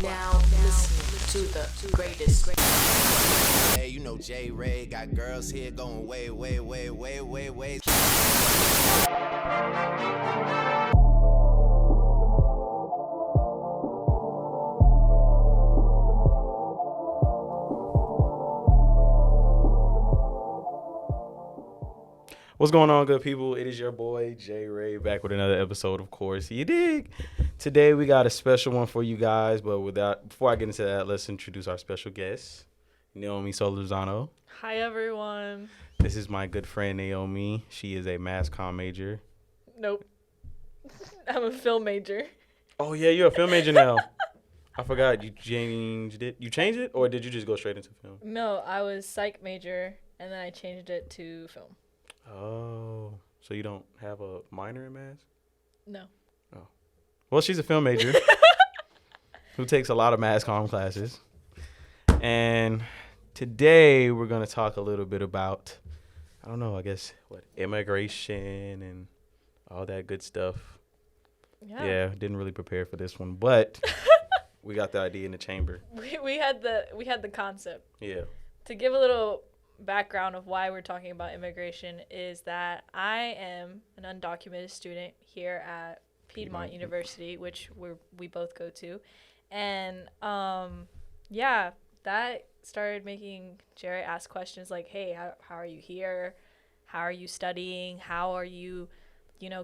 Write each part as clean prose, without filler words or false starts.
now listening to the greatest. Hey, you know JayRay got girls here going way. What's going on, good people? It is your boy JayRay back with another episode, of course. You dig? Today we got a special one for you guys, but before I get into that, let's introduce our special guest, Nahomi Solorzano. Hi, everyone. This is my good friend Nahomi. She is a mass comm major. Nope. I'm a film major. Oh yeah, you're a film major now. I forgot you changed it. You changed it, or did you just go straight into film? No, I was psych major, and then I changed it to film. Oh, so you don't have a minor in mass? No. Oh. Well, she's a film major who takes a lot of mass comm classes. And today we're going to talk a little bit about, immigration and all that good stuff. Yeah, didn't really prepare for this one, but we got the idea in the chamber. We had the concept. Yeah. To give a little background of why we're talking about immigration is that I am an undocumented student here at Piedmont University, which we both go to, and that started making JayRay ask questions like, hey, how are you here, how are you studying, how are you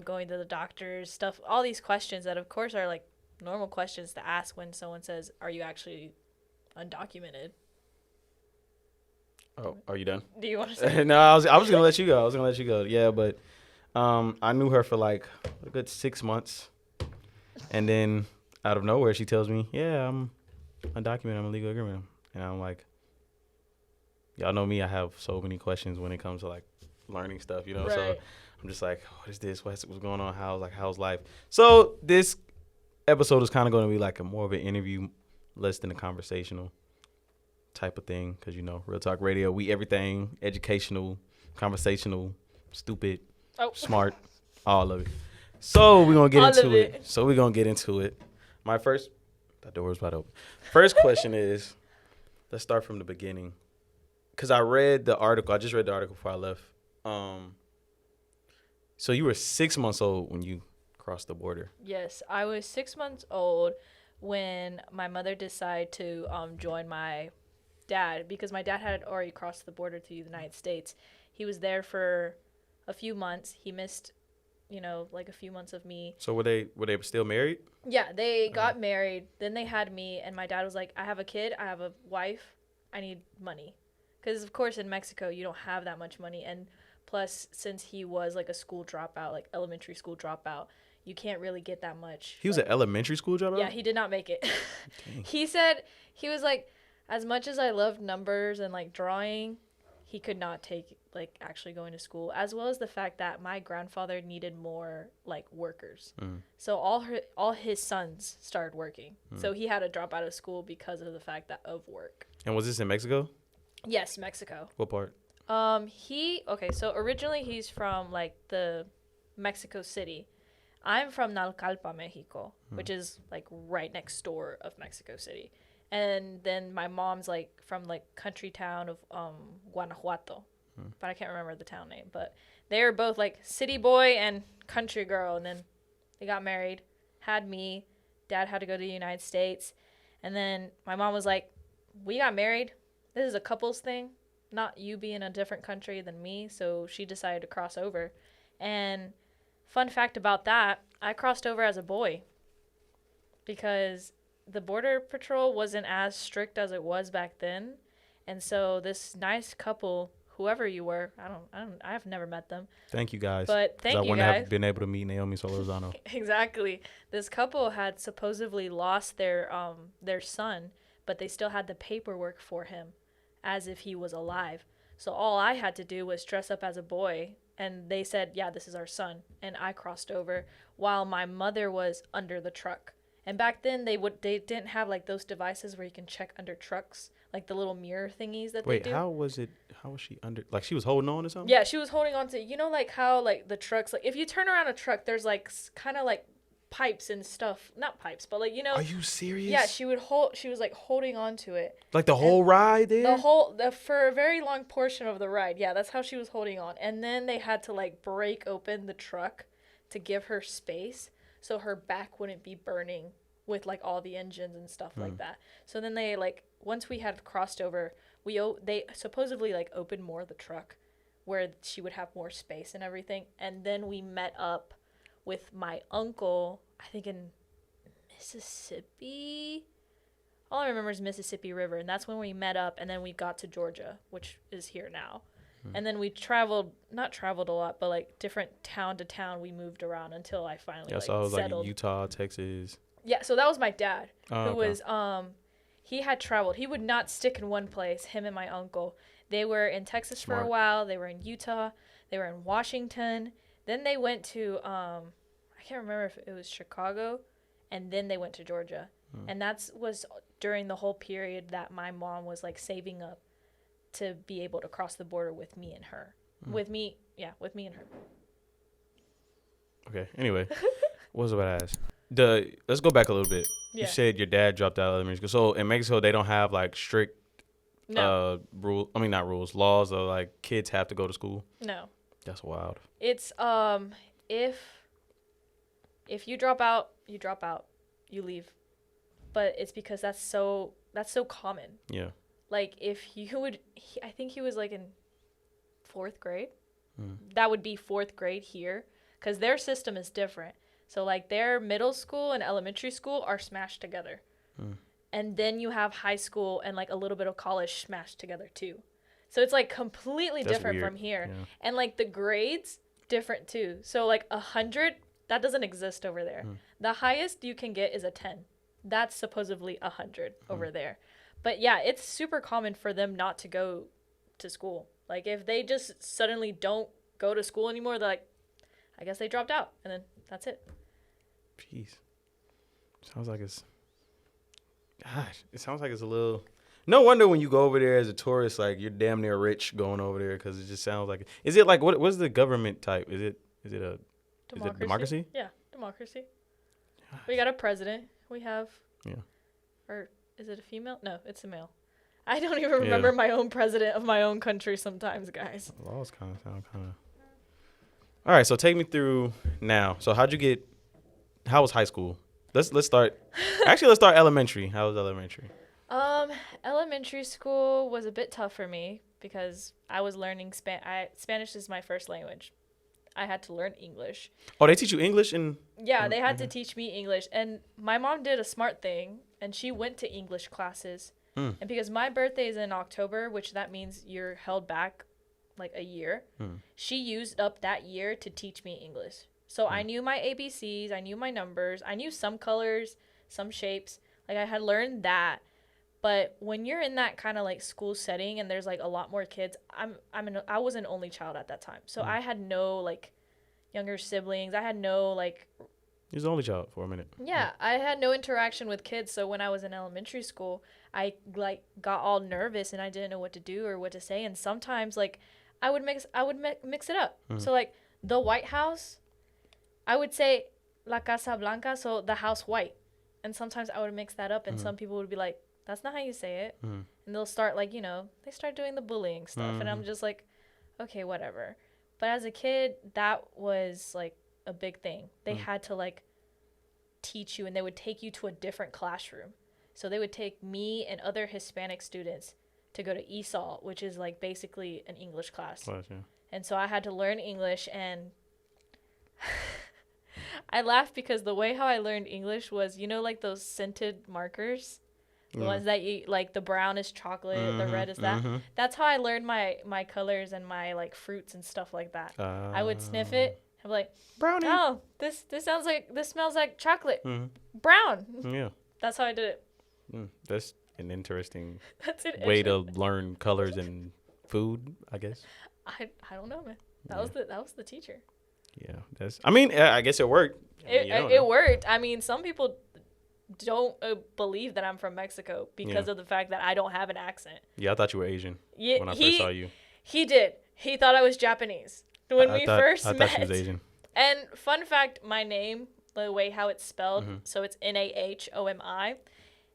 going to the doctors, stuff, all these questions that of course are like normal questions to ask when someone says, are you actually undocumented? Oh, are you done? Do you want to say? No, I was gonna let you go. Yeah, but I knew her for like a good 6 months, and then out of nowhere she tells me, "Yeah, I'm undocumented. I'm a legal immigrant," and I'm like, "Y'all know me. I have so many questions when it comes to like learning stuff, Right. So I'm just like, what is this? What's going on? How's life?" So this episode is kind of going to be like more of an interview, less than a conversational type of thing, because Real Talk Radio, we everything educational, conversational, stupid, smart, all of it. So we're gonna get into it. That door was wide open. First question is, let's start from the beginning, because I just read the article before I left. So you were 6 months old when you crossed the border. Yes, I was 6 months old when my mother decided to join my dad, because my dad had already crossed the border to the United States. He was there for a few months. He missed, like a few months of me. So were they still married? Yeah, they got married. Then they had me, and my dad was like, I have a kid, I have a wife, I need money. Because, of course, in Mexico, you don't have that much money. And plus, since he was like a school dropout, like elementary school dropout, you can't really get that much. He was an elementary school dropout? Yeah, he did not make it. He said, he was like, as much as I loved numbers and like drawing, he could not take like actually going to school, as well as the fact that my grandfather needed more like workers. So all his sons started working. So he had to drop out of school because of the fact that of work. And was this in Mexico? Yes, Mexico. What part? So originally he's from like the Mexico City. I'm from Naucalpan, Mexico, which is like right next door of Mexico City. And then my mom's like from like country town of Guanajuato, but I can't remember the town name. But they were both like city boy and country girl, and then they got married, had me. Dad had to go to the United States, and then my mom was like, "We got married. This is a couples thing, not you being in a different country than me." So she decided to cross over. And fun fact about that, I crossed over as a boy because the border patrol wasn't as strict as it was back then. And so this nice couple, whoever you were, I've never met them. Thank you guys. But thank you guys. I wouldn't have been able to meet Nahomi Solorzano. Exactly. This couple had supposedly lost their son, but they still had the paperwork for him as if he was alive. So all I had to do was dress up as a boy, and they said, yeah, this is our son. And I crossed over while my mother was under the truck. And back then they didn't have like those devices where you can check under trucks, like the little mirror thingies that they do. Wait, how was she under, like she was holding on to something? Yeah, she was holding on to, like how like the trucks, like if you turn around a truck, there's like kind of like pipes and stuff. Not pipes, but like, you know. Are you serious? Yeah, she was like holding on to it. Like the whole ride there? For a very long portion of the ride. Yeah, that's how she was holding on. And then they had to like break open the truck to give her space so her back wouldn't be burning with like all the engines and stuff like that. So then they like, once we had crossed over, they supposedly like opened more of the truck where she would have more space and everything. And then we met up with my uncle, I think in Mississippi. All I remember is Mississippi River, and that's when we met up, and then we got to Georgia, which is here now. And then we not traveled a lot, but like different town to town we moved around until I finally so I was settled. like Utah, Texas. Yeah, so that was my dad, who was he had traveled. He would not stick in one place, him and my uncle. They were in Texas for a while, they were in Utah, they were in Washington. Then they went to I can't remember if it was Chicago, and then they went to Georgia. And that was during the whole period that my mom was like saving up to be able to cross the border with me and her. With me and her. Okay. Anyway, what was I about to ask? Let's go back a little bit. Yeah. You said your dad dropped out of elementary school. So in Mexico, they don't have like strict rules. I mean, not rules, laws of like kids have to go to school. No. That's wild. It's if you drop out, you leave. But it's because that's so common. Yeah. Like if you would, I think he was like in 4th grade. That would be 4th grade here, because their system is different. So like their middle school and elementary school are smashed together. And then you have high school and like a little bit of college smashed together too. So it's like completely different from here. Yeah. And like the grades different too. So like 100, that doesn't exist over there. The highest you can get is a 10. That's supposedly 100 over there. But yeah, it's super common for them not to go to school. Like if they just suddenly don't go to school anymore, they're like, I guess they dropped out, and then that's it. Jeez. Sounds like it's a little. No wonder when you go over there as a tourist, like you're damn near rich going over there, because it just sounds like. Is it like what's the government type? Is it democracy? Yeah, democracy. We got a president. We have. Yeah. Or is it a female? No, it's a male. I don't even remember my own president of my own country sometimes, guys. Laws kind of sound kind of. All right, so take me through now. So how was high school? Let's start. Actually, let's start elementary. How was elementary? Elementary school was a bit tough for me because I was learning Spanish is my first language. I had to learn English. Oh, they teach you English Yeah, they had to teach me English, and my mom did a smart thing, and she went to English classes. And because my birthday is in October, which that means you're held back like a year, she used up that year to teach me English. So I knew my ABCs, I knew my numbers, I knew some colors, some shapes. Like I had learned that. But when you're in that kind of like school setting and there's like a lot more kids, I was an only child at that time. So I had no like younger siblings. I had no like. You was the only child for a minute. Yeah, I had no interaction with kids. So when I was in elementary school, I like got all nervous and I didn't know what to do or what to say. And sometimes like I would mix it up. So like the White House, I would say La Casa Blanca, so the house white. And sometimes I would mix that up, and some people would be like, that's not how you say it. And they'll start like, they start doing the bullying stuff. And I'm just like, okay, whatever. But as a kid, that was like a big thing. They had to like teach you, and they would take you to a different classroom. So they would take me and other Hispanic students to go to ESOL, which is like basically an English class. And so I had to learn English, and I laughed because the way how I learned English was, like those scented markers? The ones that you like, the brown is chocolate, the red is that. That's how I learned my colors and my like fruits and stuff like that. I would sniff it. I'm like, brownie. Oh, this smells like chocolate. Brown. Yeah. That's how I did it. That's an interesting way to learn colors and food, I guess. I don't know, man. That was the teacher. Yeah, I guess it worked. It worked. I mean, some people don't believe that I'm from Mexico because of the fact that I don't have an accent. Yeah, I thought you were Asian when I first saw you. He did. He thought I was Japanese when we first met. I thought she was Asian. And fun fact, my name, the way how it's spelled. So it's Nahomi,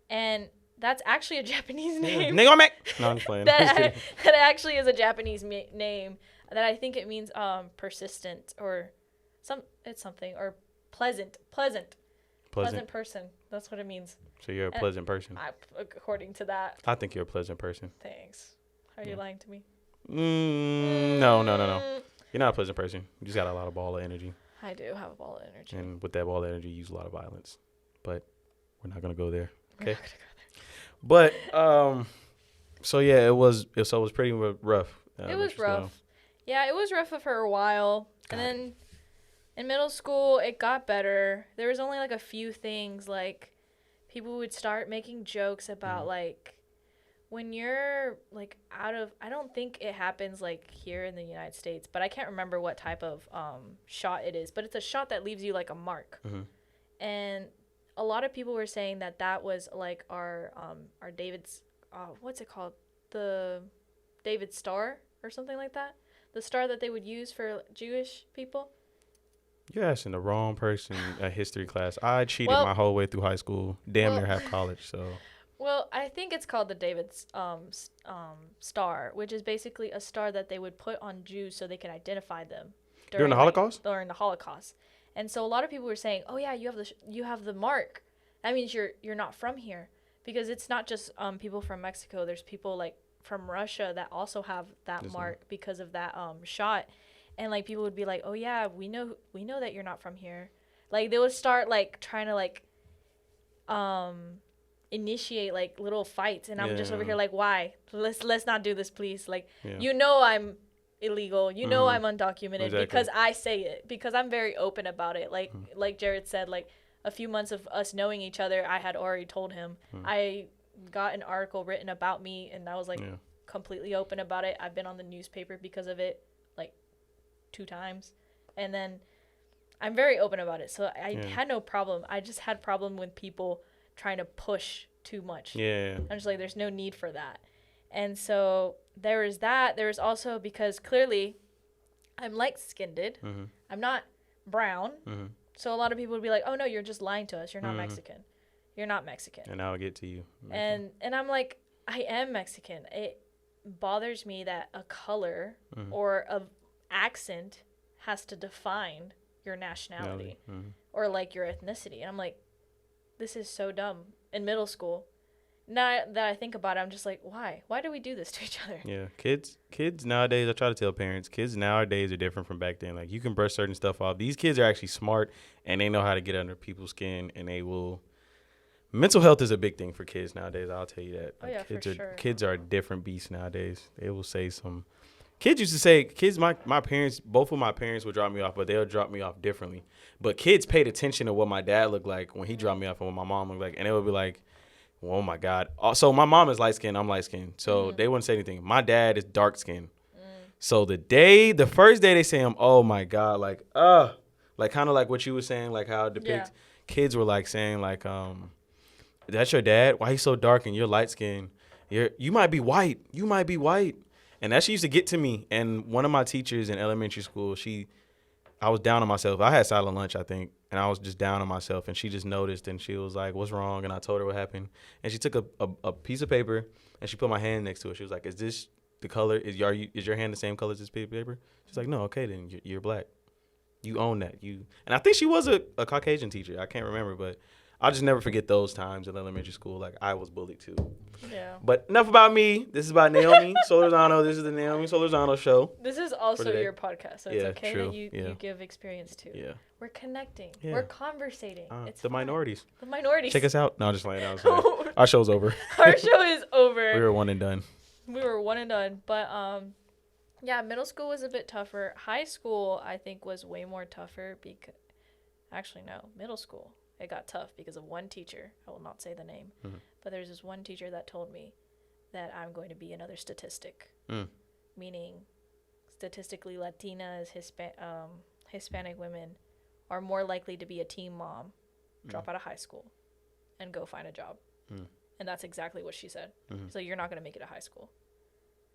and that's actually a Japanese name. Nahomi. No, I'm just playing. that actually is a Japanese name. That I think it means persistent or something or pleasant person. That's what it means. So you're a pleasant person. According to that. I think you're a pleasant person. Thanks. Are you lying to me? No. You're not a pleasant person. You just got a lot of ball of energy. I do have a ball of energy. And with that ball of energy, you use a lot of violence. But we're not gonna go there. Okay. But so yeah, it was pretty rough. It was rough. Yeah, it was rough for a while. And then in middle school, it got better. There was only like a few things, like people would start making jokes about like when you're like I don't think it happens like here in the United States, but I can't remember what type of shot it is, but it's a shot that leaves you like a mark. And a lot of people were saying that was like our David's what's it called? The David Star or something like that. The star that they would use for Jewish people. You're asking the wrong person at history class. I cheated my whole way through high school, damn near half college. So. Well, I think it's called the David's star, which is basically a star that they would put on Jews so they could identify them during the Holocaust. During the Holocaust, and so a lot of people were saying, "Oh yeah, you have the mark. That means you're not from here," because it's not just people from Mexico. There's people like from Russia that also have that mark because of that shot. And like people would be like, "Oh yeah, we know that you're not from here." Like they would start like trying to like initiate like little fights, and I'm just over here like, "Why? Let's not do this, please." Like I'm illegal. I'm undocumented because I say it, because I'm very open about it. Like Jared said, like a few months of us knowing each other, I had already told him. I got an article written about me, and I was like completely open about it. I've been on the newspaper because of it like 2 times, and then I'm very open about it, so I had no problem. I just had problem with people trying to push too much. I'm just like, there's no need for that. And so there was that. There was also, because clearly I'm light-skinned, I'm not brown, so a lot of people would be like, "Oh no, you're just lying to us, you're not Mexican, you're not Mexican." And I'll get to you. And I'm like, I am Mexican. It bothers me that a color or a accent has to define your nationality or like your ethnicity. And I'm like, this is so dumb. In middle school, now that I think about it, I'm just like, why do we do this to each other? Kids nowadays, I try to tell parents, kids nowadays are different from back then. Like, you can brush certain stuff off. These kids are actually smart, and they know how to get under people's skin, and they will. Mental health is a big thing for kids nowadays, I'll tell you that. Kids are a different beast nowadays. They will say some. Kids used to say, my parents, both of my parents would drop me off, but they'll drop me off differently. But kids paid attention to what my dad looked like when he dropped me off and what my mom looked like. And they would be like, oh my God. So my mom is light skinned, I'm light skinned. So they wouldn't say anything. My dad is dark skinned. So the first day they say him, oh my God, like kind of like what you were saying, like how it depicts. Kids were like saying like, that's your dad? Why he's so dark and you're light skinned? You might be white. You might be white. And that shit used to get to me. And one of my teachers in elementary school, I was down on myself. I had silent lunch, I think, and I was just down on myself. And she just noticed, and she was like, "What's wrong?" And I told her what happened. And she took a piece of paper, and she put my hand next to it. She was like, "Is this the color? Is your hand the same color as this piece of paper?" She's like, "No, okay, then you're black. You own that." And I think she was a Caucasian teacher. I can't remember, but I'll just never forget those times in elementary school. Like, I was bullied too. Yeah. But enough about me. This is about Nahomi Solorzano. This is the Nahomi Solorzano show. This is also your podcast, so it's okay that you give experience too. Yeah. We're connecting. Yeah. We're conversating. It's the minorities. The minorities. Check us out. No, just laying out. Our show's over. Our show is over. We were one and done. But yeah, middle school was a bit tougher. High school, I think, was way more tougher because, actually no, middle school. It got tough because of one teacher. I will not say the name. But there's this one teacher that told me that I'm going to be another statistic. Meaning, statistically, Latinas, Hispanic women are more likely to be a teen mom, drop out of high school, and go find a job. And that's exactly what she said. So you're not going to make it to high school.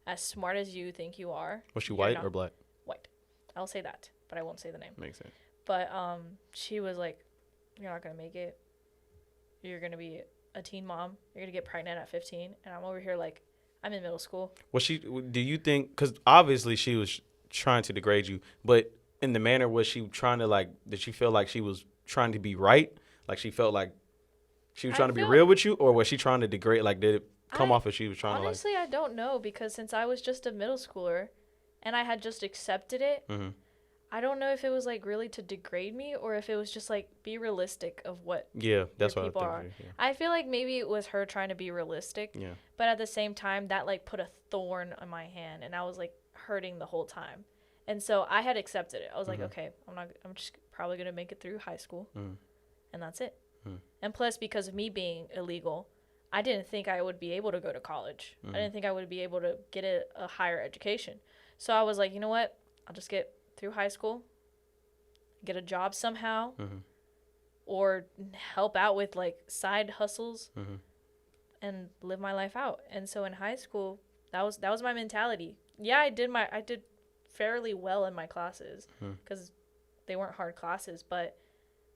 As smart as you think you are. Was she white or black? White. I'll say that, but I won't say the name. Makes sense. But she was like, you're not gonna make it. You're gonna be a teen mom. You're gonna get pregnant at 15, and I'm over here like, I'm in middle school. Do you think, because obviously she was trying to degrade you, but in the manner, was she trying to, like, did she feel like she was trying to be right? Like, she felt like she was trying to be real with you, or was she trying to degrade? Like, did it come off as she was trying honestly, I don't know, because since I was just a middle schooler and I had just accepted it, I don't know if it was like really to degrade me or if it was just like be realistic of what that's what people are. Yeah. I feel like maybe it was her trying to be realistic, but at the same time that like put a thorn on my hand and I was like hurting the whole time. And so I had accepted it. I was like, okay, I'm just probably going to make it through high school and that's it. And plus, because of me being illegal, I didn't think I would be able to go to college. I didn't think I would be able to get a higher education. So I was like, you know what? I'll just get through high school, get a job somehow, or help out with like side hustles and live my life out. And so in high school, that was my mentality. Yeah, I did fairly well in my classes because they weren't hard classes, but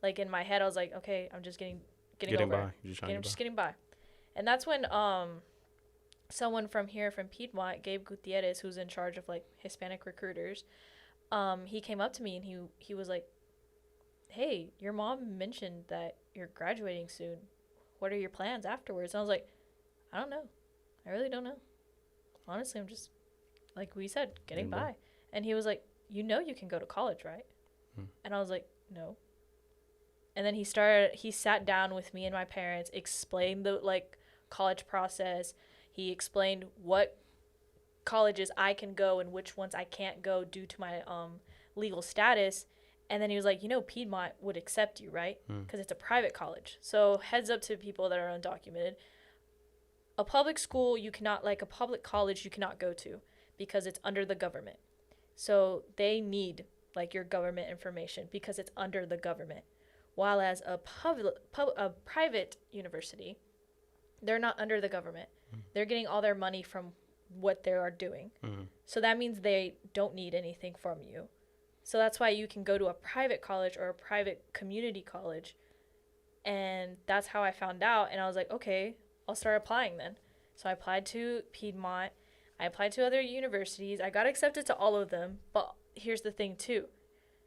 like in my head I was like, okay, I'm just getting over it. Just getting by. And that's when someone from Piedmont, Gabe Gutierrez, who's in charge of like Hispanic recruiters, he came up to me and he was like, hey, your mom mentioned that you're graduating soon. What are your plans afterwards? And I was like, I don't know. I really don't know. Honestly, I'm just, like we said, getting by. And he was like, you know you can go to college, right? And I was like, no. And then he sat down with me and my parents, explained the like college process. He explained what colleges I can go and which ones I can't go due to my legal status. And then he was like, you know, Piedmont would accept you, right? Because it's a private college. So heads up to people that are undocumented. A public school you cannot, like a public college you cannot go to because it's under the government. So they need like your government information because it's under the government. While as a private university, they're not under the government. They're getting all their money from what they are doing. So that means they don't need anything from you. So that's why you can go to a private college or a private community college. And that's how I found out. And I was like, okay, I'll start applying then. So I applied to Piedmont. I applied to other universities. I got accepted to all of them. But here's the thing too.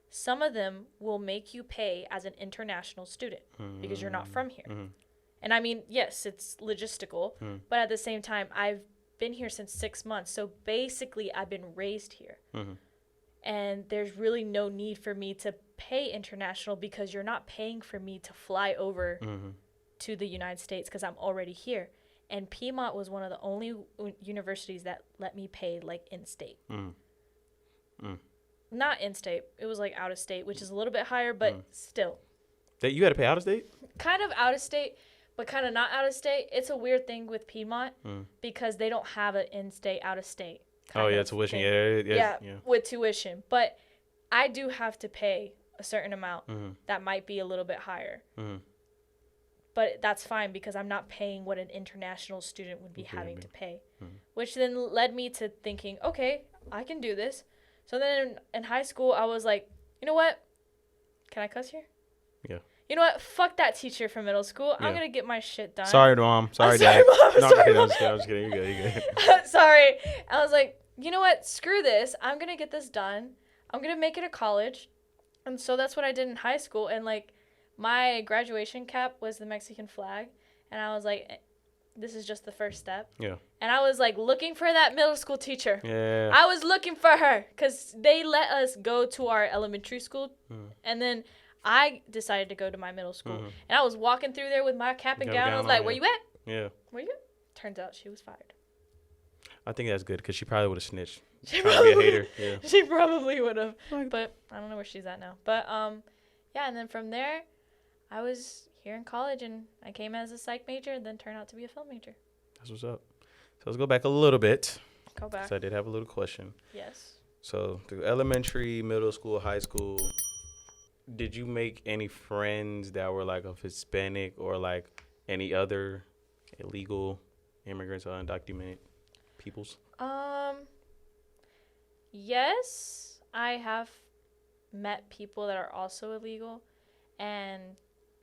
Some of them will make you pay as an international student because you're not from here. And I mean, yes, it's logistical. But at the same time, I've been here since 6 months. So basically, I've been raised here. And there's really no need for me to pay international because you're not paying for me to fly over to the United States because I'm already here. And Piedmont was one of the only universities that let me pay like in-state. Not in-state. It was like out-of-state, which is a little bit higher, but still. That you had to pay out-of-state? Kind of out-of-state, but kind of not out-of-state. It's a weird thing with Piedmont because they don't have an in-state, out-of-state. Tuition. Yeah, with tuition. But I do have to pay a certain amount that might be a little bit higher. But that's fine because I'm not paying what an international student would be having to pay. Which then led me to thinking, okay, I can do this. So then in high school, I was like, you know what? Can I cuss here? Yeah. You know what? Fuck that teacher from middle school. Yeah. I'm going to get my shit done. Sorry, Mom. Sorry, Dad. Mom. No, sorry, I'm just kidding. You're good. Sorry. I was like, you know what? Screw this. I'm going to get this done. I'm going to make it a college. And so that's what I did in high school. And, like, my graduation cap was the Mexican flag. And I was like, this is just the first step. Yeah. And I was, like, looking for that middle school teacher. Yeah. I was looking for her because they let us go to our elementary school. And then I decided to go to my middle school. And I was walking through there with my cap and gown. I was like, where you at? Yeah. Where you at? Turns out she was fired. I think that's good because she probably would have snitched. She probably be a hater. Yeah. She probably would have. But I don't know where she's at now. But, yeah, and then from there, I was here in college, and I came as a psych major and then turned out to be a film major. That's what's up. So let's go back a little bit. Go back. So I did have a little question. Yes. So through elementary, middle school, high school, did you make any friends that were like of Hispanic or like any other illegal immigrants or undocumented peoples? Yes, I have met people that are also illegal, and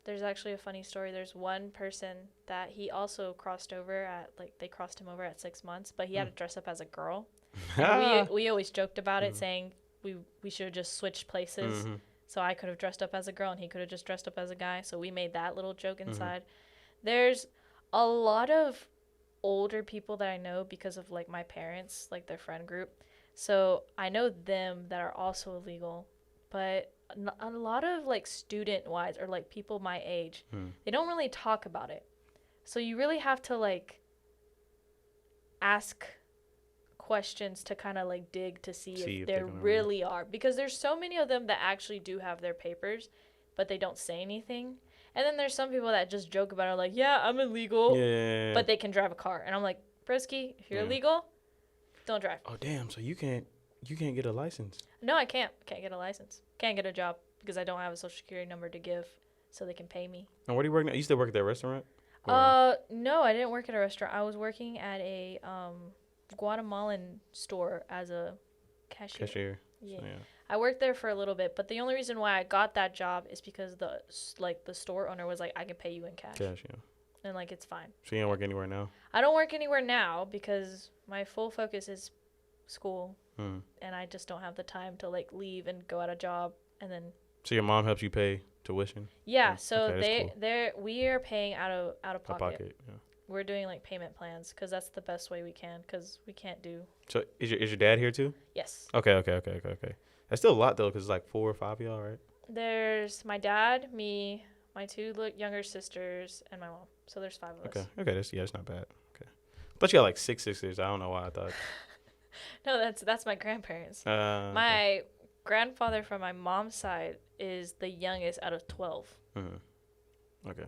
There's actually a funny story. There's one person that he also crossed over at, like, they crossed him over at 6 months, but he had to dress up as a girl. And we always joked about it, saying we should have just switched places. So I could have dressed up as a girl and he could have just dressed up as a guy. So we made that little joke inside. There's a lot of older people that I know because of, like, my parents, like, their friend group. So I know them that are also illegal, but a lot of, like, student-wise or, like, people my age, they don't really talk about it. So you really have to, like, ask questions to kind of, like, dig to see if there really are. Because there's so many of them that actually do have their papers, but they don't say anything. And then there's some people that just joke about it, like, yeah, I'm illegal, but they can drive a car. And I'm like, Brisky, if you're illegal, don't drive. Oh, damn. So you can't get a license? No, I can't. Can't get a license. Can't get a job because I don't have a social security number to give so they can pay me. And where do you work now? You still work at that restaurant? No, I didn't work at a restaurant. I was working at a Guatemalan store as a cashier. Yeah. So, yeah. I worked there for a little bit, but the only reason why I got that job is because the store owner was like, I can pay you in cash. Cash, yeah. And, like, it's fine. So you don't work anywhere now? I don't work anywhere now because my full focus is school. And I just don't have the time to, like, leave and go at a job and then. So your mom helps you pay tuition? Yeah. So we are paying out of pocket. Yeah. We're doing, like, payment plans because that's the best way we can because we can't do. So is your dad here too? Yes. Okay. That's still a lot though because it's like 4 or 5 of y'all, right? There's my dad, me, my 2 younger sisters, and my mom. So there's 5 of us. Okay. That's not bad. Okay. But you got like 6 sisters. I don't know why I thought. No, that's my grandparents. My grandfather from my mom's side is the youngest out of 12. Okay.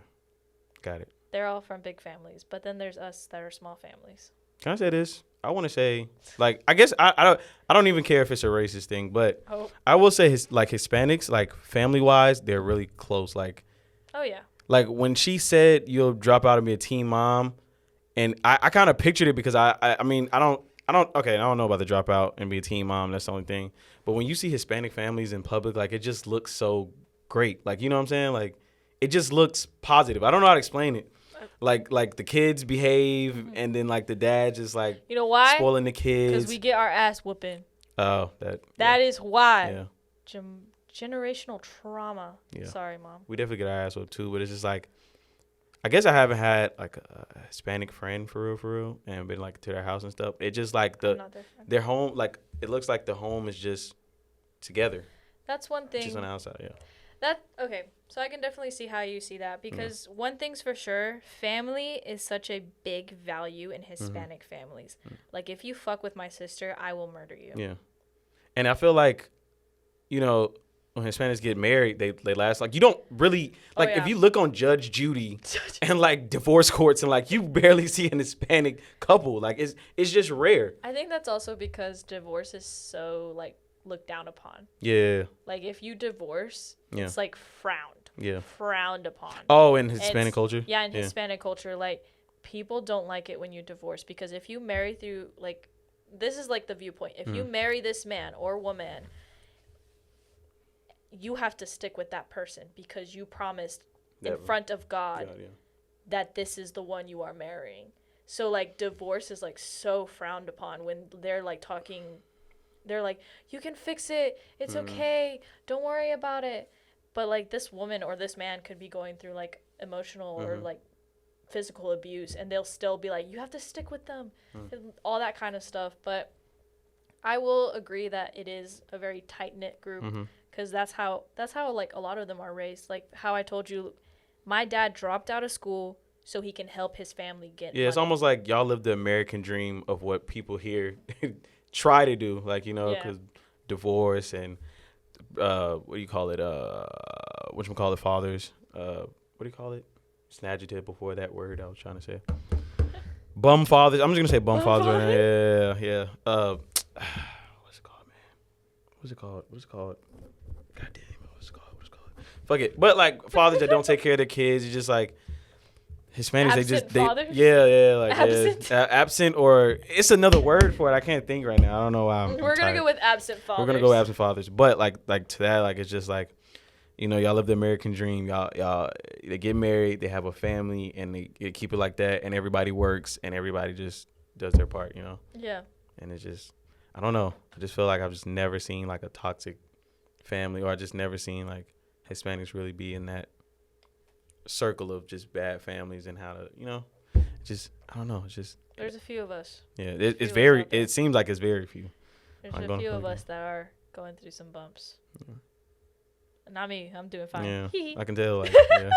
Got it. They're all from big families, but then there's us that are small families. Can I say this? I want to say, like, I guess I don't even care if it's a racist thing, but I will say Hispanics, like, family wise, they're really close. Like, oh yeah. Like when she said you'll drop out and be a teen mom, and I kind of pictured it because I mean I don't know about the dropout and be a teen mom. That's the only thing. But when you see Hispanic families in public, like, it just looks so great. Like, you know what I'm saying? Like, it just looks positive. I don't know how to explain it. Like the kids behave, and then, like, the dad just, like, you know why? Spoiling the kids. Because we get our ass whooping. Oh, that is why. Yeah. Generational trauma. Yeah. Sorry, Mom. We definitely get our ass whooped too, but it's just like, I guess I haven't had like a Hispanic friend for real, and been like to their house and stuff. It just like their home, like it looks like the home is just together. That's one thing. Just on the outside, yeah. Okay, so I can definitely see how you see that because one thing's for sure, family is such a big value in Hispanic families. Like, if you fuck with my sister, I will murder you. Yeah. And I feel like, you know, when Hispanics get married, they last, like, you don't really, like, if you look on Judge Judy and, like, divorce courts and, like, you barely see an Hispanic couple. Like, it's just rare. I think that's also because divorce is so, like, looked down upon. Yeah. Like, if you divorce, it's, like, frowned. Yeah. Frowned upon. Oh, in Hispanic culture? Yeah, in Hispanic culture, like, people don't like it when you divorce because if you marry through, like, this is, like, the viewpoint. If you marry this man or woman, you have to stick with that person because you promised in front of God that this is the one you are marrying. So, like, divorce is, like, so frowned upon when they're, like, talking. They're like, you can fix it. It's okay. Don't worry about it. But, like, this woman or this man could be going through, like, emotional or, like, physical abuse, and they'll still be like, you have to stick with them. All that kind of stuff. But I will agree that it is a very tight-knit group. Because that's how like a lot of them are raised. Like how I told you, my dad dropped out of school so he can help his family get money. It's almost like y'all live the American dream of what people here try to do. Like, you know, because divorce and what do you call it? Whatchamacallit, fathers. What do you call it? It's an adjective before that word I was trying to say. Bum fathers. I'm just gonna say bum fathers right now. Yeah. What's it called, man? What's it called? God damn it, what's it called? Fuck it. But, like, fathers that don't take care of their kids, it's just like Hispanics, fathers? Absent? Absent, or it's another word for it. I can't think right now. I don't know why. We're gonna go with absent fathers. We're gonna go with absent fathers. But like to that, like, it's just like you know, y'all live the American dream. Y'all, they get married, they have a family, and they keep it like that, and everybody works, and everybody just does their part, you know? Yeah. And it's just, I don't know. I just feel like I've just never seen, like, a toxic family, or I just never seen, like, Hispanics really be in that circle of just bad families and how to, you know, just, I don't know. It's just. There's a few of us. Yeah, it seems like it's very few. There's a few of us that are going through some bumps. Yeah. Not me. I'm doing fine. Yeah, I can tell. Like, yeah.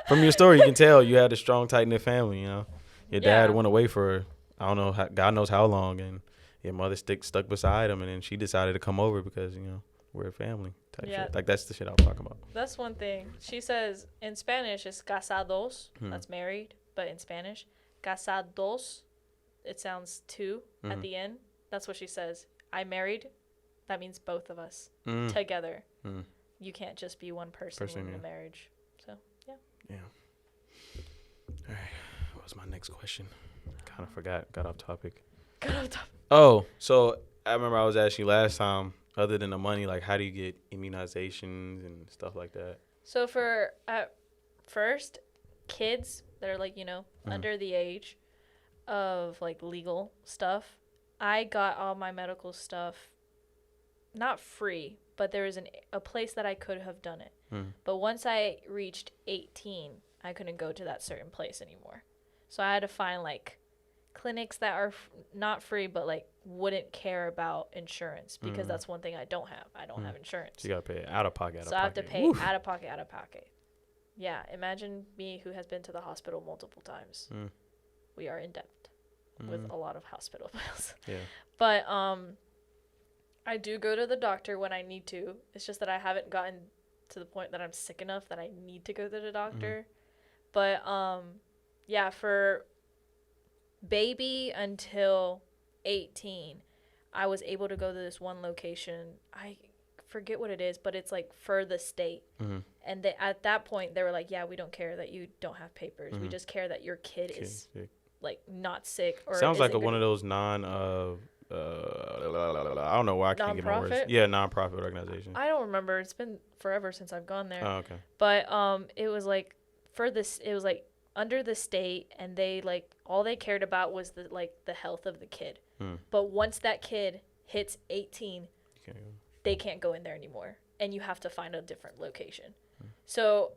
From your story, you can tell you had a strong, tight-knit family, you know. Your dad went away for, I don't know, God knows how long, and your mother stuck beside him, and then she decided to come over because, you know, we're a family type shit. Like, that's the shit I was talking about. That's one thing. She says, in Spanish, it's casados. That's married. But in Spanish, casados, it sounds two at the end. That's what she says. I married. That means both of us together. You can't just be one person in a marriage. So, yeah. Yeah. All right. What was my next question? Kind of forgot. Got off topic. Oh, so I remember I was asking you last time, other than the money, like, how do you get immunizations and stuff like that? So for, at first, kids that are, like, you know, under the age of, like, legal stuff, I got all my medical stuff not free, but there was a place that I could have done it. But once I reached 18, I couldn't go to that certain place anymore. So I had to find, like, clinics that are not free, but, like, wouldn't care about insurance, because that's one thing I don't have. I don't have insurance. So you got to pay out of pocket. So I have to pay out of pocket. Yeah, imagine me who has been to the hospital multiple times. We are in debt with a lot of hospital bills. Yeah. But I do go to the doctor when I need to. It's just that I haven't gotten to the point that I'm sick enough that I need to go to the doctor. But yeah, for baby until 18, I was able to go to this one location. I forget what it is, but it's like for the state. And at that point they were like, yeah, we don't care that you don't have papers. We just care that your kid is sick. Like not sick or sounds like one of those I don't know why I can't get my words. Yeah, nonprofit organization. I don't remember. It's been forever since I've gone there. Oh, okay. But it was like it was like under the state, and they like all they cared about was the health of the kid. But once that kid hits 18, they can't go in there anymore, and you have to find a different location. So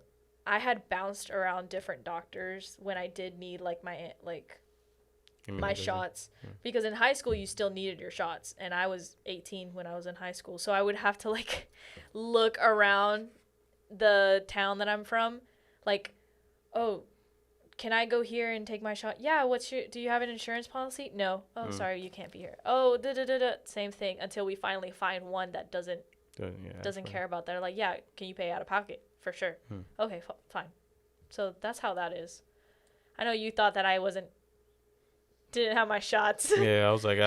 I had bounced around different doctors when I did need like my shots, because in high school you still needed your shots, and I was 18 when I was in high school, so I would have to like look around the town that I'm from, like, oh, can I go here and take my shot? Yeah, do you have an insurance policy? No. Oh, sorry, you can't be here. Oh, same thing, until we finally find one that doesn't care about that. They're like, yeah, can you pay out of pocket? For sure. Okay, fine. So that's how that is. I know you thought that I didn't have my shots. Yeah, I was like,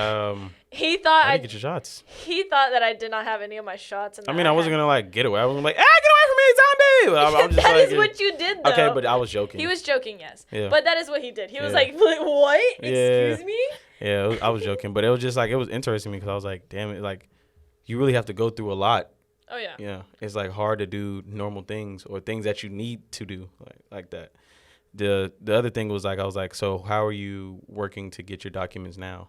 he thought I didn't get your shots. He thought that I did not have any of my shots. And I mean, I wasn't gonna like get away. I wasn't like, get away from me, zombie. I was just that is what you did, though. Okay, but I was joking. He was joking, yes. Yeah. But that is what he did. He was like, what? Excuse me? Yeah, I was joking, but it was just like, it was interesting to me because I was like, damn it, like, you really have to go through a lot. Oh yeah. Yeah, it's like hard to do normal things or things that you need to do like that. The other thing was like, I was like, so how are you working to get your documents now?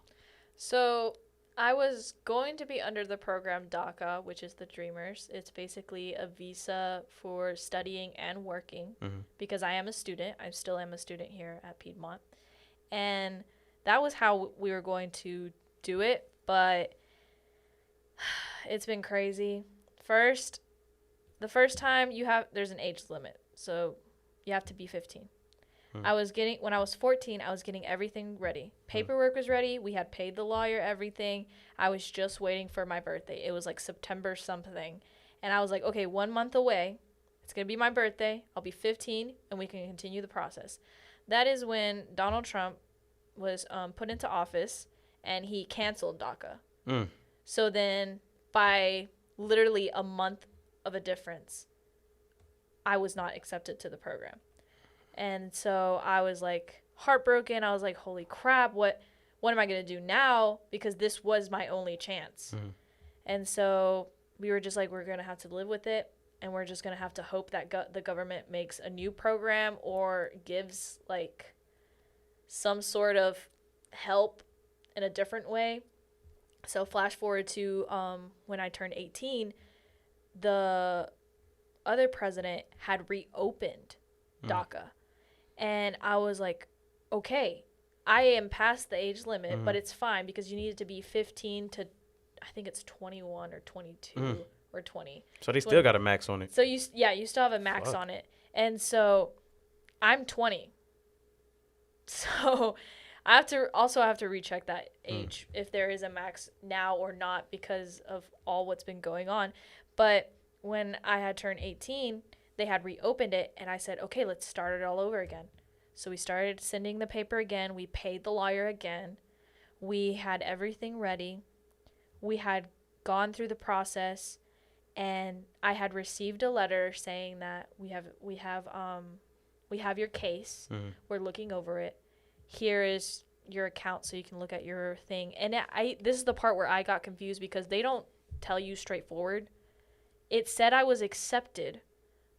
So I was going to be under the program DACA, which is the Dreamers. It's basically a visa for studying and working, because I am a student. I still am a student here at Piedmont. And that was how we were going to do it, but it's been crazy. The first time there's an age limit, so you have to be 15. When I was 14, I was getting everything ready. Paperwork was ready. We had paid the lawyer everything. I was just waiting for my birthday. It was like September something. And I was like, okay, 1 month away. It's going to be my birthday. I'll be 15, and we can continue the process. That is when Donald Trump was put into office, and he canceled DACA. So then by literally a month of a difference, I was not accepted to the program. And so I was like heartbroken. I was like, holy crap, what am I going to do now? Because this was my only chance. And so we were just like, we're going to have to live with it. and we're just going to have to hope that the government makes a new program or gives like some sort of help in a different way. So flash forward to when I turned 18, the other president had reopened DACA. And I was like, okay, I am past the age limit, but it's fine because you needed to be 15 to, I think it's 21 or 22 or 20. So they still got a max on it. So you still have a max on it. And so I'm 20. So I have to recheck that age if there is a max now or not because of all what's been going on. But when I had turned 18, they had reopened it, and I said, okay, let's start it all over again. So we started sending the paper again. We paid the lawyer again. We had everything ready. We had gone through the process, and I had received a letter saying that we have your case. We're looking over it. Here is your account so you can look at your thing. And this is the part where I got confused because they don't tell you straightforward. It said I was accepted,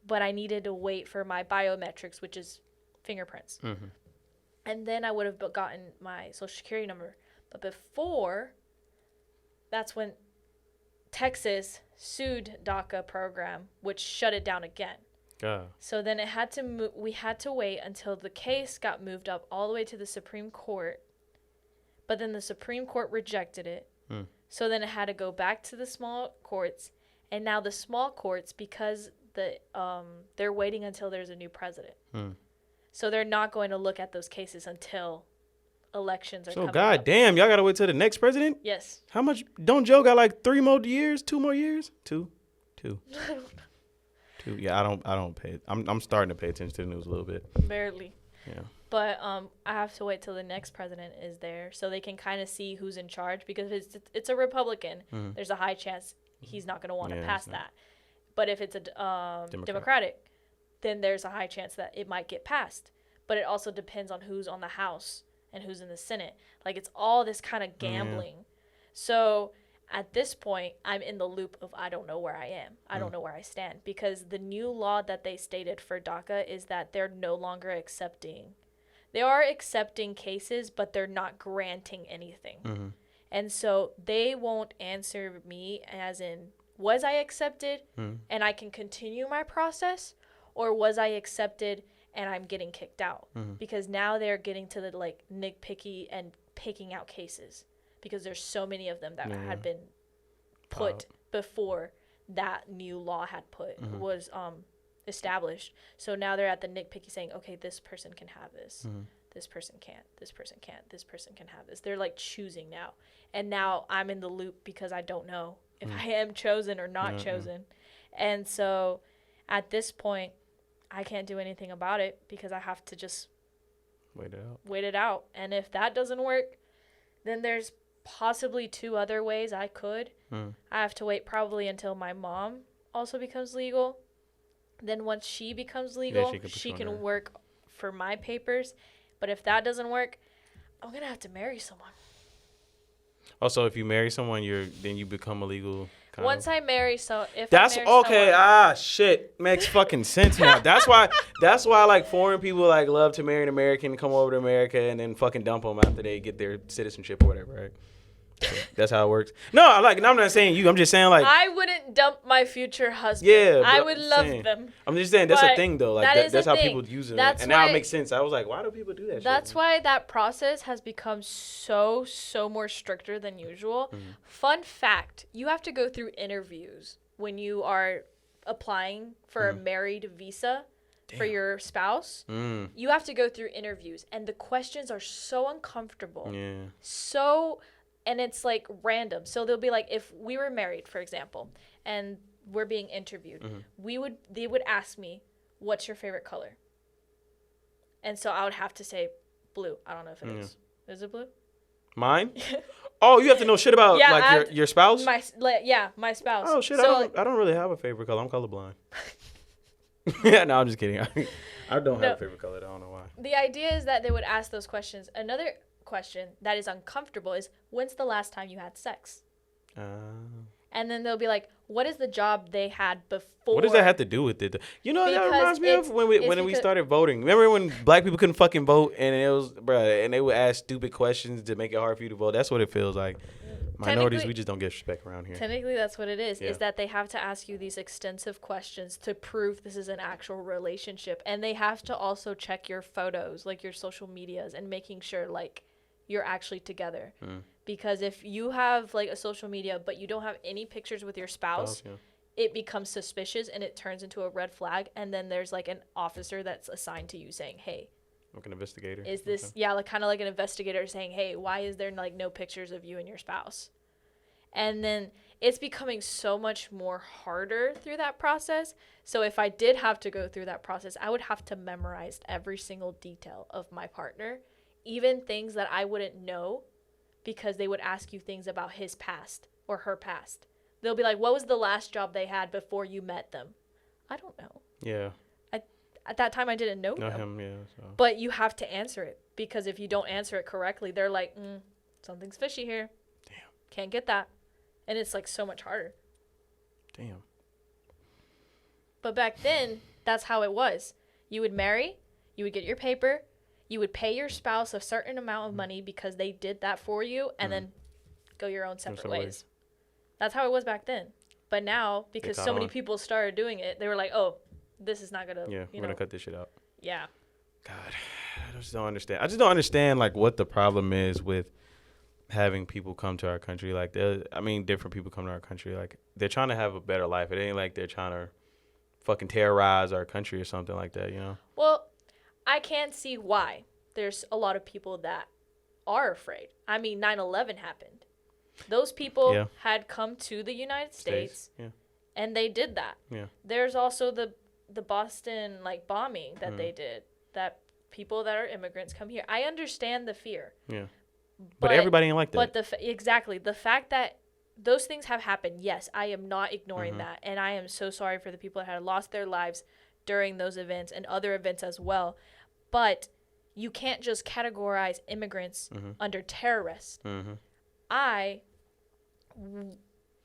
but I needed to wait for my biometrics, which is fingerprints. And then I would have gotten my social security number. But before, that's when Texas sued DACA program, which shut it down again. So then it had to we had to wait until the case got moved up all the way to the Supreme Court. But then the Supreme Court rejected it. So then it had to go back to the small courts. And now the small courts, because they're waiting until there's a new president. So they're not going to look at those cases until elections are coming up. So goddamn, y'all got to wait till the next president? Yes. How much? Don't Joe got like 3 more years? 2 more years? Two. Yeah, I don't pay. I'm starting to pay attention to the news a little bit. Barely. Yeah. But I have to wait till the next president is there so they can kind of see who's in charge because if it's a Republican, there's a high chance he's not going to want to pass that. But if it's a Democratic, then there's a high chance that it might get passed. But it also depends on who's on the House and who's in the Senate. Like it's all this kind of gambling. So at this point, I'm in the loop of I don't know where I am. I don't know where I stand because the new law that they stated for DACA is that they're no longer accepting. They are accepting cases, but they're not granting anything. And so they won't answer me as in, was I accepted and I can continue my process, or was I accepted and I'm getting kicked out? Because now they're getting to the like nitpicky and picking out cases. Because there's so many of them that had been put before that new law had was established. So now they're at the nitpicky saying, okay, this person can have this. This person can't. This person can't. This person can have this. They're like choosing now. And now I'm in the loop because I don't know if I am chosen or not chosen. And so at this point, I can't do anything about it because I have to just wait it out. And if that doesn't work, then there's possibly 2 other ways I could. I have to wait probably until my mom also becomes legal. Then once she becomes legal, she can work for my papers. But if that doesn't work, I'm going to have to marry someone. Also, if you marry someone, then you become a legal Once I marry, shit makes fucking sense now. That's why like foreign people like love to marry an American, come over to America, and then fucking dump them after they get their citizenship or whatever, right? So that's how it works. No, I'm not saying you. I'm just saying like I wouldn't dump my future husband. Yeah, I would love them. I'm just saying that's a thing though. Like that's how people use it, and now it makes sense. I was like, why do people do that? That's why that process has become so more stricter than usual. Fun fact: you have to go through interviews when you are applying for a married visa. For your spouse, you have to go through interviews, and the questions are so uncomfortable. And it's like random. So they'll be like, if we were married, for example, and we're being interviewed, they would ask me, what's your favorite color? And so I would have to say blue. I don't know if it is. Is it blue? Mine? Oh, you have to know shit about your spouse? My spouse. Oh shit, I don't really have a favorite color. I'm colorblind. Yeah, no, I'm just kidding. I don't have a favorite color. I don't know why. The idea is that they would ask those questions. Another question that is uncomfortable is, when's the last time you had sex? And then they'll be like, what is the job they had before? What does that have to do with it? You know, that Because reminds me of when we started voting. Remember when black people couldn't fucking vote, and it was, bruh, and they would ask stupid questions to make it hard for you to vote. That's what it feels like. Minorities, we just don't get respect around here. Technically, that's what it is that they have to ask you these extensive questions to prove this is an actual relationship. And they have to also check your photos, like your social medias, and making sure, like, you're actually together. Because if you have, like, a social media, but you don't have any pictures with your spouse, it becomes suspicious, and it turns into a red flag. And then there's, like, an officer that's assigned to you saying, hey. Like an investigator. Is this, like, kind of like an investigator saying, hey, why is there, like, no pictures of you and your spouse? And then it's becoming so much more harder through that process. So if I did have to go through that process, I would have to memorize every single detail of my partner, even things that I wouldn't know, because they would ask you things about his past or her past. They'll be like, what was the last job they had before you met them? I don't know. Yeah. At that time, I didn't know him, yeah. So. But you have to answer it, because if you don't answer it correctly, they're like, something's fishy here. Damn. Can't get that. And it's, like, so much harder. Damn. But back then, that's how it was. You would marry, you would get your paper, you would pay your spouse a certain amount of money because they did that for you, and then go your own separate ways. That's how it was back then. But now, because so many people started doing it, they were like, oh, this is not going to, we're going to cut this shit out. Yeah. God, I just don't understand. I just don't understand, like, what the problem is with having people come to our country. Like, different people come to our country. Like, they're trying to have a better life. It ain't like they're trying to fucking terrorize our country or something like that, you know? Well, I can't see why there's a lot of people that are afraid. I mean, 9/11 happened. Those people had come to the United States. And they did that. Yeah. There's also the Boston, like, bombing that they did, that people that are immigrants come here. I understand the fear. Yeah. But everybody ain't like that. But exactly. The fact that those things have happened, yes, I am not ignoring that. And I am so sorry for the people that had lost their lives during those events and other events as well. But you can't just categorize immigrants under terrorists.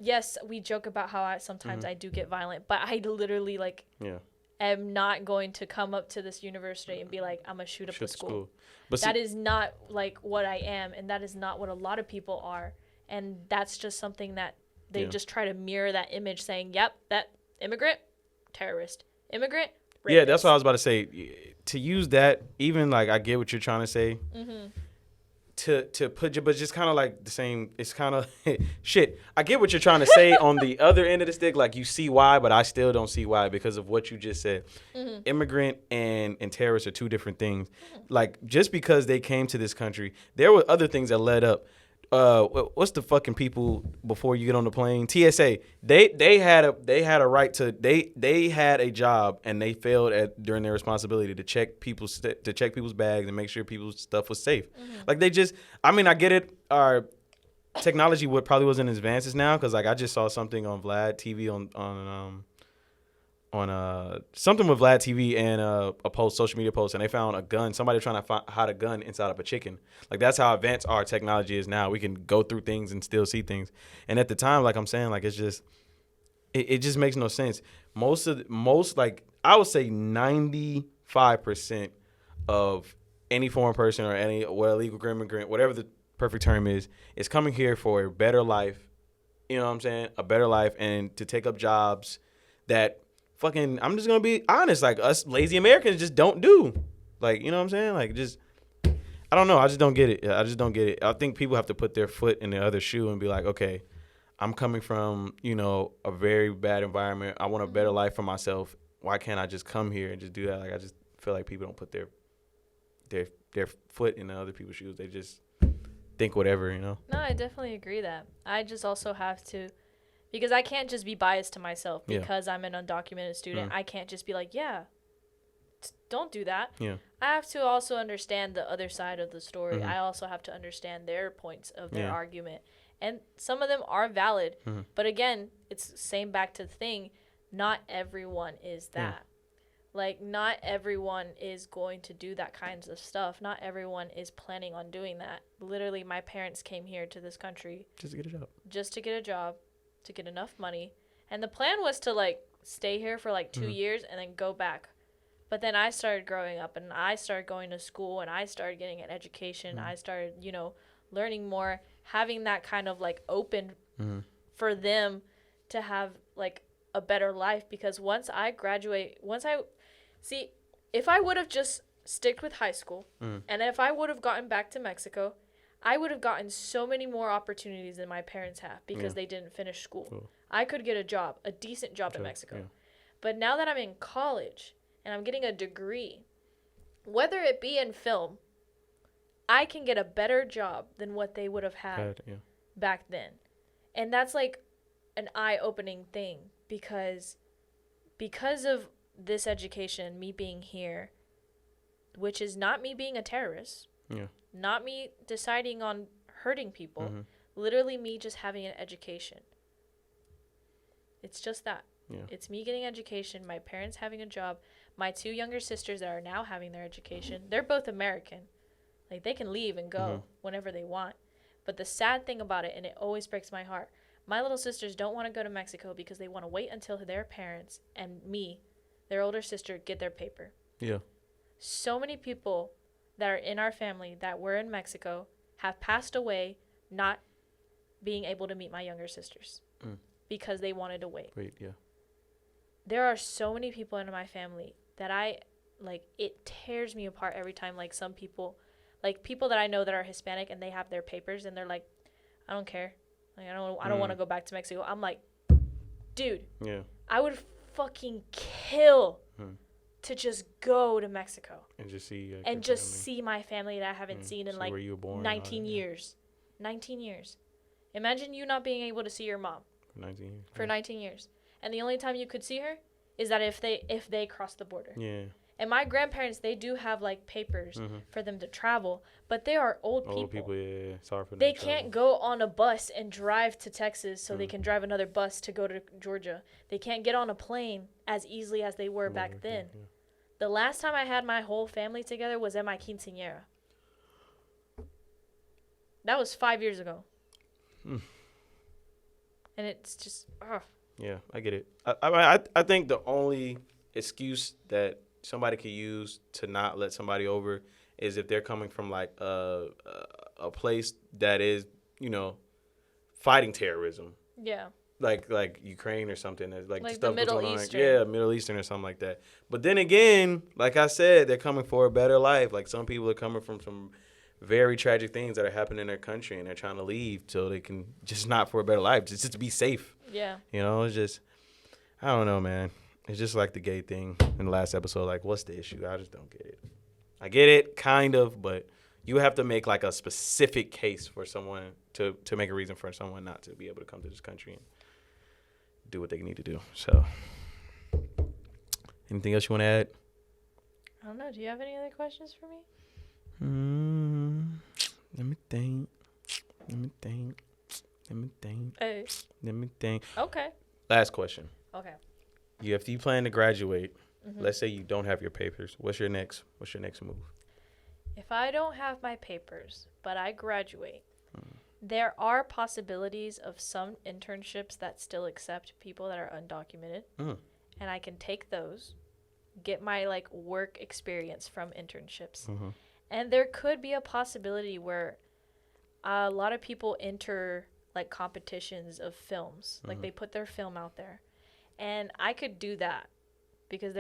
Yes, we joke about how sometimes I do get violent, but I literally, like, am not going to come up to this university and be like, I'm going to shoot up the school. But that is not, like, what I am, and that is not what a lot of people are. And that's just something that they just try to mirror that image, saying, yep, that immigrant, terrorist. Immigrant, rapist. Yeah, that's what I was about to say. To use that, even, like, I get what you're trying to say. To put you, but just kind of like the same. It's kind of shit. I get what you're trying to say on the other end of the stick. Like, you see why, but I still don't see why because of what you just said. Immigrant and terrorist are two different things. Like, just because they came to this country, there were other things that led up. What's the fucking people before you get on the plane? TSA. They had a right to they had a job, and they failed during their responsibility to check people's bags and make sure people's stuff was safe. Like, they just, I mean, I get it. Our technology probably wasn't as advanced as now, because, like, I just saw something on Vlad TV on something with Vlad TV and a social media post, and they found a gun. Somebody trying to hide a gun inside of a chicken. Like, that's how advanced our technology is now. We can go through things and still see things. And at the time, like I'm saying, like, it's just, it just makes no sense. Most like, I would say 95% of any foreign person or any illegal immigrant, whatever the perfect term is coming here for a better life. You know what I'm saying? A better life, and to take up jobs that fucking, I'm just gonna be honest, like, us lazy Americans just don't do. Like, you know what I'm saying? Like, just, I don't know. I just don't get it. I think people have to put their foot in the other shoe and be like, okay, I'm coming from, you know, a very bad environment. I want a better life for myself. Why can't I just come here and just do that? Like, I just feel like people don't put their foot in the other people's shoes. They just think whatever, you know? No, I definitely agree that. I just also have to, because I can't just be biased to myself because I'm an undocumented student. I can't just be like, don't do that. Yeah. I have to also understand the other side of the story. I also have to understand their points of their argument. And some of them are valid. But again, it's same back to the thing. Not everyone is that. Like, not everyone is going to do that kinds of stuff. Not everyone is planning on doing that. Literally, my parents came here to this country. Just to get a job. to get enough money. And the plan was to, like, stay here for, like, 2 years and then go back. But then I started growing up, and I started going to school, and I started getting an education. I started, you know, learning more, having that kind of, like, open for them to have, like, a better life. Because once I graduate, if I would have just sticked with high school, and if I would have gotten back to Mexico, I would have gotten so many more opportunities than my parents have because they didn't finish school. Cool. I could get a decent job in Mexico. Yeah. But now that I'm in college and I'm getting a degree, whether it be in film, I can get a better job than what they would have had back then. And that's like an eye-opening thing because of this education, me being here, which is not me being a terrorist, not me deciding on hurting people, literally me just having an education. It's just that. Yeah. It's me getting education, my parents having a job, my 2 younger sisters that are now having their education. They're both American. Like, they can leave and go whenever they want. But the sad thing about it, and it always breaks my heart, my little sisters don't want to go to Mexico because they want to wait until their parents and me, their older sister, get their paper. Yeah. So many people that are in our family that were in Mexico have passed away not being able to meet my younger sisters because they wanted to wait. There are so many people in my family that it tears me apart every time. Like, some people, like people that I know that are Hispanic and they have their papers and they're like, I don't care. Like, I don't want to go back to Mexico. I'm like, dude, I would fucking kill to just go to Mexico and just see my family that I haven't seen in like 19 years. 19 years. Imagine you not being able to see your mom for 19 years. And the only time you could see her is that if they cross the border. Yeah. And my grandparents, they do have like papers for them to travel, but they are old people. Old people, yeah. Sorry for them. They can't go on a bus and drive to Texas so they can drive another bus to go to Georgia. They can't get on a plane as easily as they were back then. Yeah. The last time I had my whole family together was at my quinceañera. That was 5 years ago. And it's just, Yeah, I get it. I think the only excuse that somebody could use to not let somebody over is if they're coming from like a place that is, you know, fighting terrorism. Yeah. Like Ukraine or something. Like the stuff Middle Eastern. Yeah, Middle Eastern or something like that. But then again, like I said, they're coming for a better life. Like, some people are coming from some very tragic things that are happening in their country, and they're trying to leave so they can just not for a better life, just to be safe. Yeah. You know, it's just, I don't know, man. It's just like the gay thing in the last episode. Like, what's the issue? I just don't get it. I get it, kind of, but you have to make like a specific case for someone to make a reason for someone not to be able to come to this country and do what they need to do. So, anything else you want to add? I don't know. Do you have any other questions for me? Let me think. Hey. Let me think. Okay. Last question. Okay. If you plan to graduate, let's say you don't have your papers, what's your next move? If I don't have my papers, but I graduate, there are possibilities of some internships that still accept people that are undocumented. And I can take those, get my like work experience from internships. And there could be a possibility where a lot of people enter like competitions of films. Like, they put their film out there. And I could do that because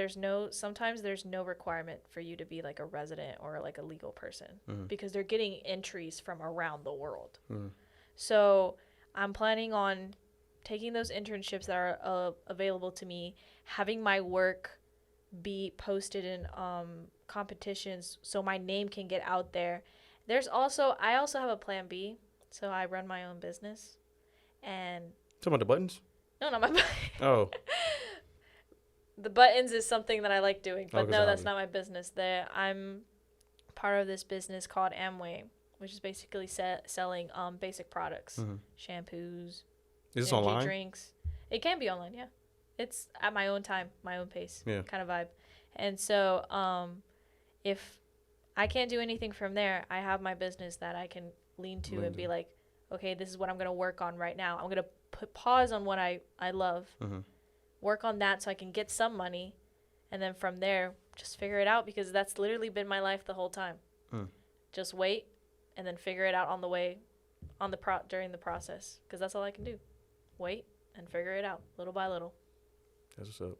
sometimes there's no requirement for you to be like a resident or like a legal person because they're getting entries from around the world. So I'm planning on taking those internships that are available to me, having my work be posted in competitions so my name can get out there. I also have a plan B, so I run my own business. And talking about the buttons? No, not my buttons. Oh. The buttons is something that I like doing, but no, that's not my business. I'm part of this business called Amway, which is basically selling basic products, shampoos, is this online? Drinks. It can be online, yeah. It's at my own time, my own pace, kind of vibe. And so if I can't do anything from there, I have my business that I can lean to and be like, okay, this is what I'm going to work on right now. I'm going to put pause on what I love, Mhm. work on that so I can get some money, and then from there, just figure it out, because that's literally been my life the whole time. Just wait and then figure it out on the way, during the process, because that's all I can do. Wait and figure it out little by little. That's what's up.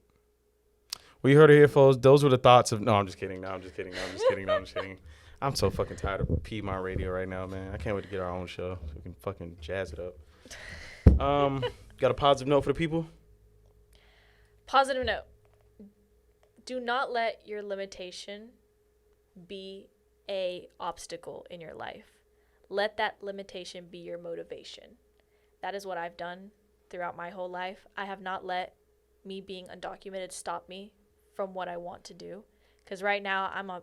Well, you heard it here, folks. Those were the thoughts of. No, I'm just kidding. No, I'm just kidding. No, I'm just kidding. No, I'm just kidding. I'm so fucking tired of Piedmont Radio right now, man. I can't wait to get our own show so we can fucking jazz it up. Got a positive note for the people? Positive note. Do not let your limitation be a obstacle in your life. Let that limitation be your motivation. That is what I've done throughout my whole life. I have not let me being undocumented stop me from what I want to do. Because right now I'm a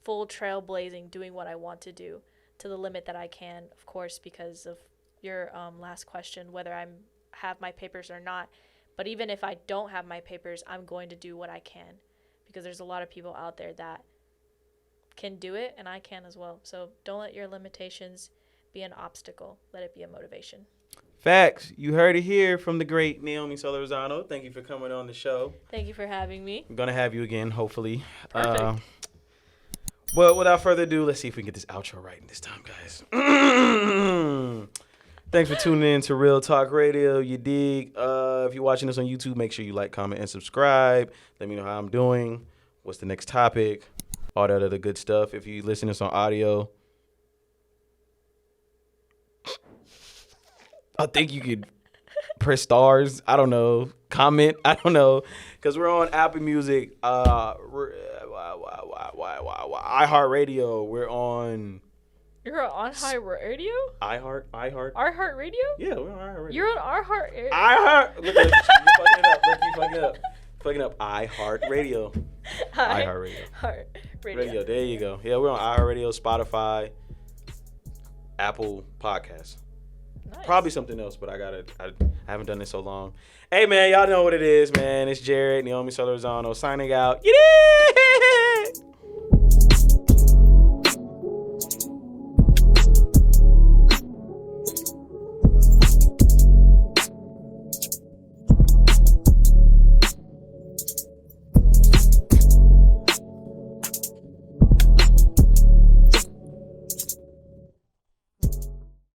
full trailblazing, doing what I want to do to the limit that I can, of course, because of your last question, whether I have my papers or not. But even if I don't have my papers, I'm going to do what I can, because there's a lot of people out there that can do it, and I can as well. So don't let your limitations be an obstacle. Let it be a motivation. Facts. You heard it here from the great Nahomi Solorzano. Thank you for coming on the show. Thank you for having me. I'm going to have you again, hopefully. Perfect. But without further ado, let's see if we can get this outro right this time, guys. Thanks for tuning in to Real Talk Radio. You dig? If you're watching this on YouTube, make sure you like, comment, and subscribe. Let me know how I'm doing. What's the next topic? All that other good stuff. If you listen to this on audio, I think you could press stars. I don't know. Comment. I don't know. Because we're on Apple Music, iHeartRadio. We're on... You're on iHeartRadio? iHeart. iHeartRadio? Yeah, we're on iHeartRadio. You're on iHeartRadio? iHeart. Look, you're fucking it up. Look, you fucking it up. Fucking up. iHeartRadio. iHeartRadio. Radio. There you go. Yeah, we're on iHeartRadio, Spotify, Apple Podcasts. Nice. Probably something else, but I haven't done this so long. Hey, man, y'all know what it is, man. It's Jared, Nahomi Solorzano, signing out.